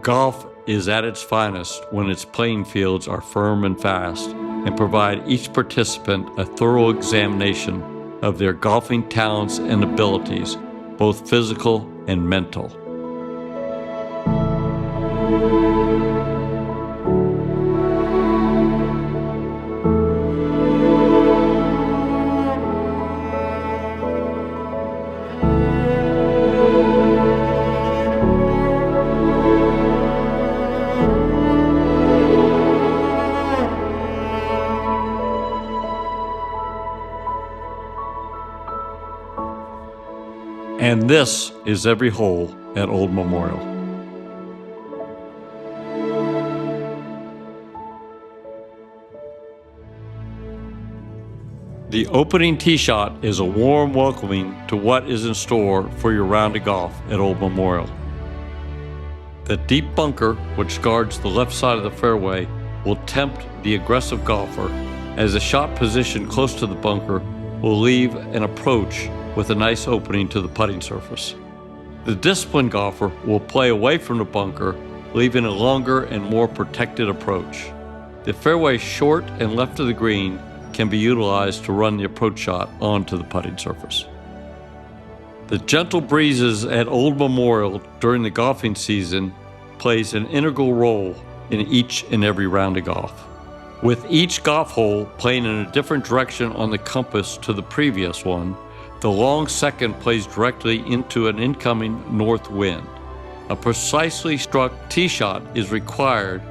Golf is at its finest when its playing fields are firm and fast and provide each participant a thorough examination of their golfing talents and abilities, both physical and mental. And this is every hole at Old Memorial. The opening tee shot is a warm welcoming to what is in store for your round of golf at Old Memorial. The deep bunker, which guards the left side of the fairway, will tempt the aggressive golfer, as the shot position close to the bunker will leave an approach with a nice opening to the putting surface. The disciplined golfer will play away from the bunker, leaving a longer and more protected approach. The fairway short and left of the green can be utilized to run the approach shot onto the putting surface. The gentle breezes at Old Memorial during the golfing season plays an integral role in each and every round of golf. With each golf hole playing in a different direction on the compass to the previous one, the long second plays directly into an incoming north wind. A precisely struck tee shot is required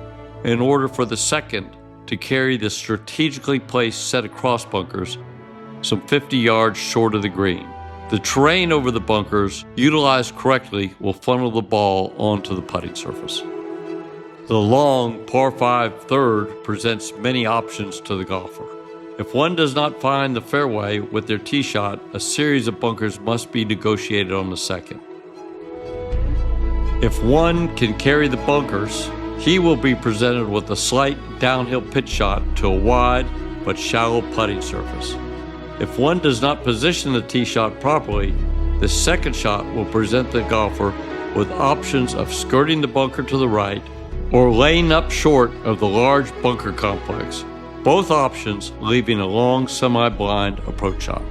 in order for the second to carry the strategically placed set of cross bunkers some 50 yards short of the green. The terrain over the bunkers, utilized correctly, will funnel the ball onto the putting surface. The long par 5 third presents many options to the golfer. If one does not find the fairway with their tee shot, a series of bunkers must be negotiated on the second. If one can carry the bunkers, he will be presented with a slight downhill pitch shot to a wide but shallow putting surface. If one does not position the tee shot properly, the second shot will present the golfer with options of skirting the bunker to the right or laying up short of the large bunker complex, both options leaving a long semi-blind approach shot.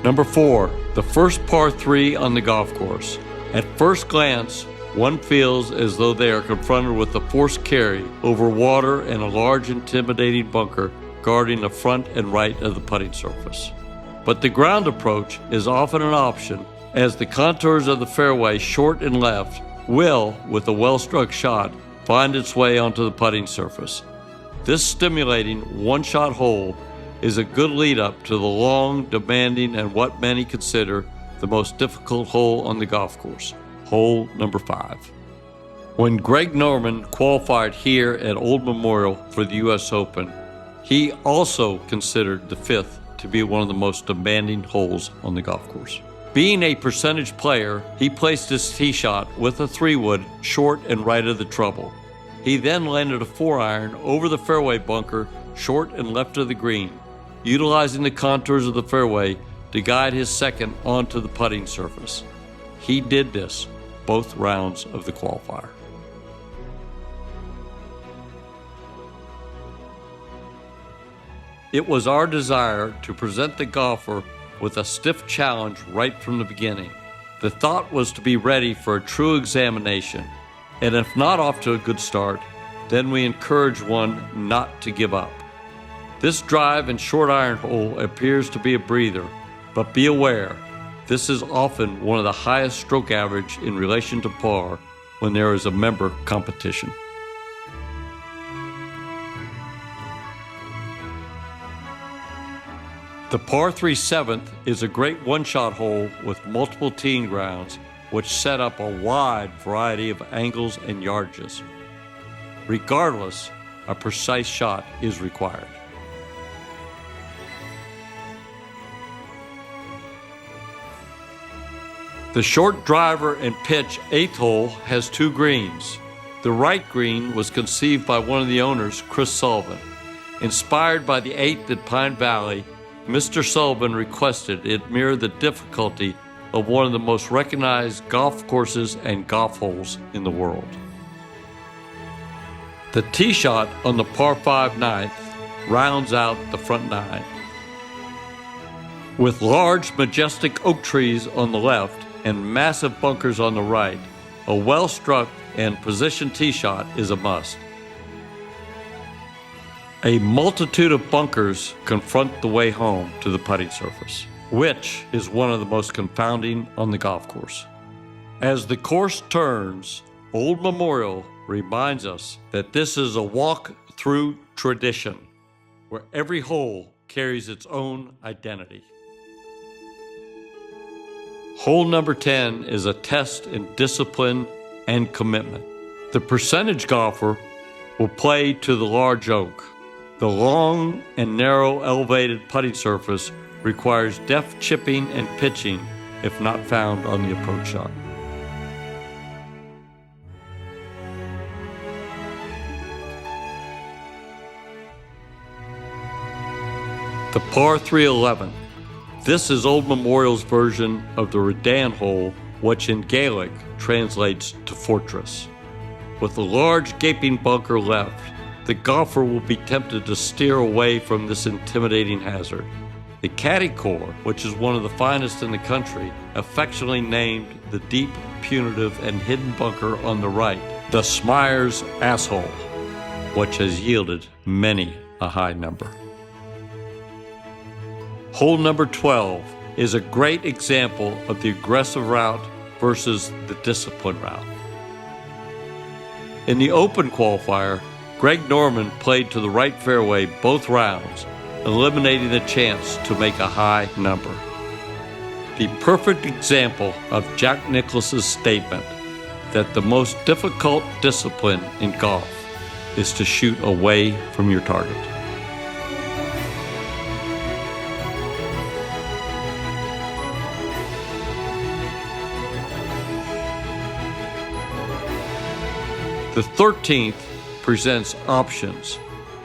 Number 4, the first par 3 on the golf course. At first glance, one feels as though they are confronted with a forced carry over water and a large intimidating bunker guarding the front and right of the putting surface. But the ground approach is often an option, as the contours of the fairway short and left will, with a well-struck shot, find its way onto the putting surface. This stimulating one-shot hole is a good lead-up to the long, demanding, and what many consider the most difficult hole on the golf course, hole number 5. When Greg Norman qualified here at Old Memorial for the U.S. Open, he also considered the 5th to be one of the most demanding holes on the golf course. Being a percentage player, he placed his tee shot with a 3-wood short and right of the trouble. He then landed a 4-iron over the fairway bunker short and left of the green, utilizing the contours of the fairway to guide his second onto the putting surface. He did this both rounds of the qualifier. It was our desire to present the golfer with a stiff challenge right from the beginning. The thought was to be ready for a true examination, and if not off to a good start, then we encourage one not to give up. This drive and short iron hole appears to be a breather, but be aware, this is often one of the highest stroke average in relation to par when there is a member competition. The par 3 7th is a great one-shot hole with multiple teeing grounds, which set up a wide variety of angles and yardages. Regardless, a precise shot is required. The short driver and pitch 8th hole has 2 greens. The right green was conceived by one of the owners, Chris Sullivan. Inspired by the 8th at Pine Valley, Mr. Sullivan requested it mirror the difficulty of one of the most recognized golf courses and golf holes in the world. The tee shot on the par 5 9th rounds out the front 9. With large, majestic oak trees on the left and massive bunkers on the right, a well-struck and positioned tee shot is a must. A multitude of bunkers confront the way home to the putting surface, which is one of the most confounding on the golf course. As the course turns, Old Memorial reminds us that this is a walk-through tradition, where every hole carries its own identity. Hole number 10 is a test in discipline and commitment. The percentage golfer will play to the large oak. The long and narrow elevated putting surface requires deft chipping and pitching if not found on the approach shot. The par 3 11. This is Old Memorial's version of the Redan hole, which in Gaelic translates to fortress. With a large gaping bunker left, the golfer will be tempted to steer away from this intimidating hazard. The caddy corps, which is one of the finest in the country, affectionately named the deep, punitive, and hidden bunker on the right the Smyers asshole, which has yielded many a high number. Hole number 12 is a great example of the aggressive route versus the disciplined route. In the Open qualifier, Greg Norman played to the right fairway both rounds, eliminating the chance to make a high number. The perfect example of Jack Nicklaus's statement that the most difficult discipline in golf is to shoot away from your target. The 13th presents options,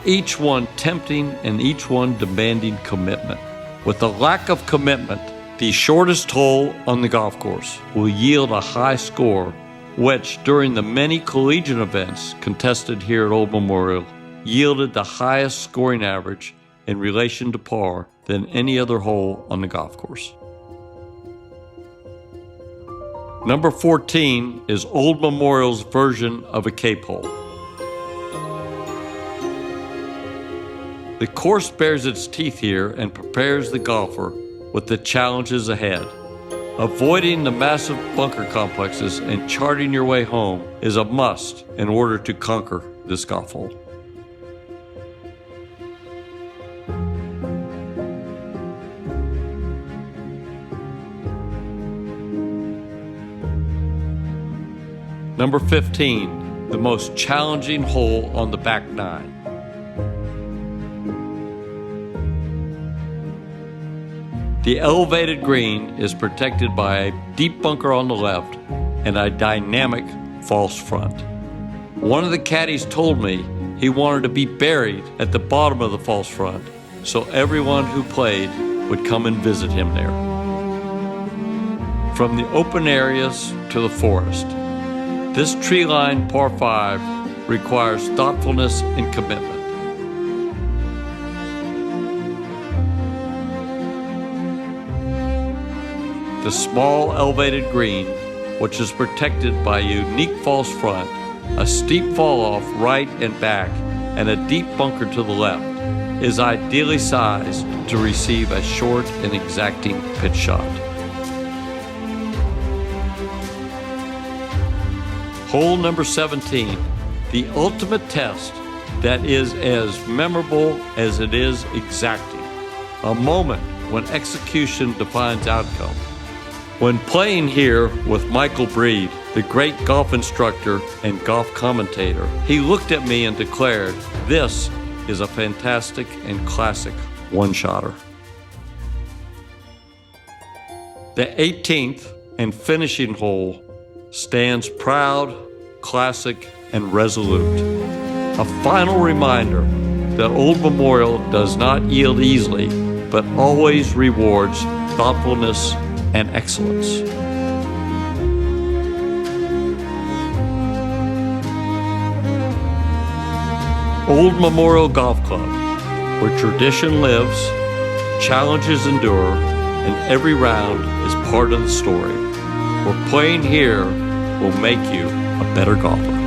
each one tempting and each one demanding commitment. With a lack of commitment, the shortest hole on the golf course will yield a high score, which during the many collegiate events contested here at Old Memorial yielded the highest scoring average in relation to par than any other hole on the golf course. Number 14 is Old Memorial's version of a cape hole. The course bares its teeth here and prepares the golfer with the challenges ahead. Avoiding the massive bunker complexes and charting your way home is a must in order to conquer this golf hole. Number 15, the most challenging hole on the back nine. The elevated green is protected by a deep bunker on the left and a dynamic false front. One of the caddies told me he wanted to be buried at the bottom of the false front so everyone who played would come and visit him there. From the open areas to the forest, this tree-lined par 5 requires thoughtfulness and commitment. The small elevated green, which is protected by a unique false front, a steep fall-off right and back, and a deep bunker to the left, is ideally sized to receive a short and exacting pitch shot. Hole number 17, the ultimate test that is as memorable as it is exacting, a moment when execution defines outcome. When playing here with Michael Breed, the great golf instructor and golf commentator, he looked at me and declared, "This is a fantastic and classic one-shotter." The 18th and finishing hole stands proud, classic, and resolute. A final reminder that Old Memorial does not yield easily, but always rewards thoughtfulness and excellence. Old Memorial Golf Club, where tradition lives, challenges endure, and every round is part of the story. Where playing here will make you a better golfer.